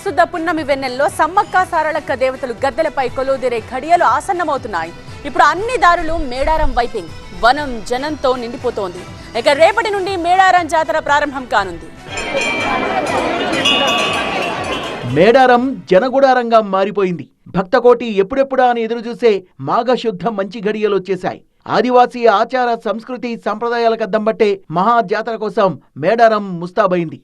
శుద్ధ పున్నమి వెన్నెల్లో సమ్మక్క సారళక్క దేవతలు గద్దెలపై కొలువుదీరే ఘడియలు ఆసన్నమవుతున్నాయి. ఇప్పుడు అన్ని దారులు మేడారం వైపింగ్ వనం జనంతో నిండిపోతోంది. ఇక రేపటి నుండి మేడారం జాతర ప్రారంభం కానుంది. మేడారం జనగుడారంగా మారిపోయింది. భక్తకోటి ఎప్పుడెప్పుడా అని ఎదురుచూసే మాఘశుద్ధ మంచి ఘడియలు వచ్చేశాయి. ఆదివాసీ ఆచార సంస్కృతి సంప్రదాయాలకు అద్దం పట్టే మహా జాతర కోసం మేడారం ముస్తాబైంది.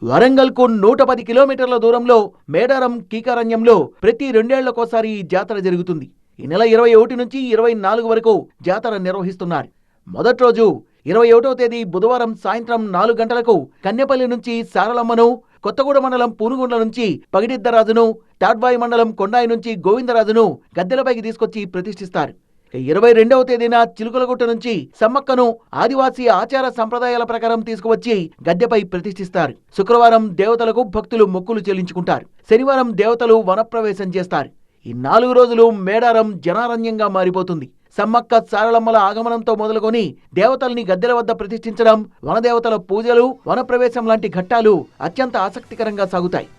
వరంగల్కు 110 కిలోమీటర్ల దూరంలో మేడారం కీకారణ్యంలో ప్రతి 2 ఏళ్లకోసారి ఈ జాతర జరుగుతుంది. ఈ నెల 21 నుంచి 24 వరకు జాతర నిర్వహిస్తున్నారు. మొదటి రోజు 21వ తేదీ బుధవారం సాయంత్రం 4 గంటలకు కన్నెపల్లి నుంచి సారలమ్మను, కొత్తగూడ మండలం పూనుగుండ్ల నుంచి పగిడిద్దరాజును, తాడ్వాయి మండలం కొండాయి నుంచి గోవిందరాజును గద్దెలపైకి తీసుకొచ్చి ప్రతిష్ఠిస్తారు. 22వ తేదీన చిలుకలగుట్ట నుంచి సమ్మక్కను ఆదివాసీ ఆచార సంప్రదాయాల ప్రకారం తీసుకువచ్చి గద్దెపై ప్రతిష్ఠిస్తారు. శుక్రవారం దేవతలకు భక్తులు మొక్కులు చెల్లించుకుంటారు. శనివారం దేవతలు వనప్రవేశం చేస్తారు. ఈ 4 రోజులు మేడారం జనారణ్యంగా మారిపోతుంది. సమ్మక్క సారలమ్మల ఆగమనంతో మొదలుకొని దేవతల్ని గద్దెల వద్ద ప్రతిష్ఠించడం, వనదేవతల పూజలు, వనప్రవేశం లాంటి ఘట్టాలు అత్యంత ఆసక్తికరంగా సాగుతాయి.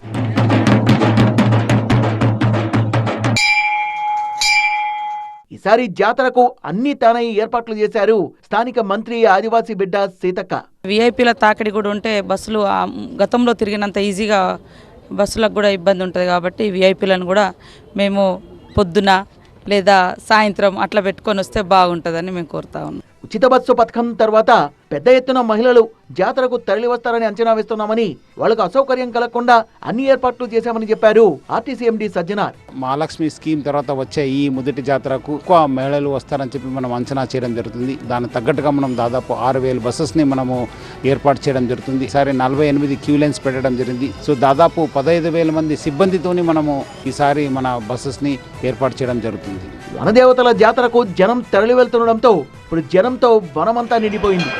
ఈసారి జాతరకు అన్ని తానై ఏర్పాట్లు చేశారు స్థానిక మంత్రి ఆదివాసీ బిడ్డ సీతక్క. విఐపీల తాకిడి కూడా ఉంటే బస్సులు గతంలో తిరిగినంత ఈజీగా బస్సులకు కూడా ఇబ్బంది ఉంటుంది కాబట్టి విఐపీలను కూడా మేము పొద్దున లేదా సాయంత్రం అట్లా పెట్టుకొని వస్తే బాగుంటుందని మేము కోరుతా ఉన్నాం. ఉచిత బస్సు పథకం తర్వాత పెద్ద ఎత్తున మహిళలు జాతరకు తరలి వస్తారని అంచనా వేస్తున్నామని, వాళ్లకు అసౌకర్యం కలగకుండా అన్ని ఏర్పాట్లు చేశామని చెప్పారు RTC MD Sajjanar. Mahalakshmi scheme తర్వాత వచ్చే ఈ మొదటి జాతరకు ఎక్కువ మహిళలు వస్తారని చెప్పి మనం అంచనా చేయడం జరుగుతుంది. దానికి తగ్గట్టుగా మనం దాదాపు 6,000 బస్సెస్ని మనము ఏర్పాటు చేయడం జరుగుతుంది. ఈసారి 48 క్యూ లైన్స్ పెట్టడం జరిగింది. సో దాదాపు 15,000 మంది సిబ్బందితోని మనము ఈసారి మన బస్సెస్ని ఏర్పాటు చేయడం జరుగుతుంది. వనదేవతల జాతరకు జనం తరలి వెళ్తుండడంతో ఇప్పుడు జనంతో వనమంతా నిండిపోయింది.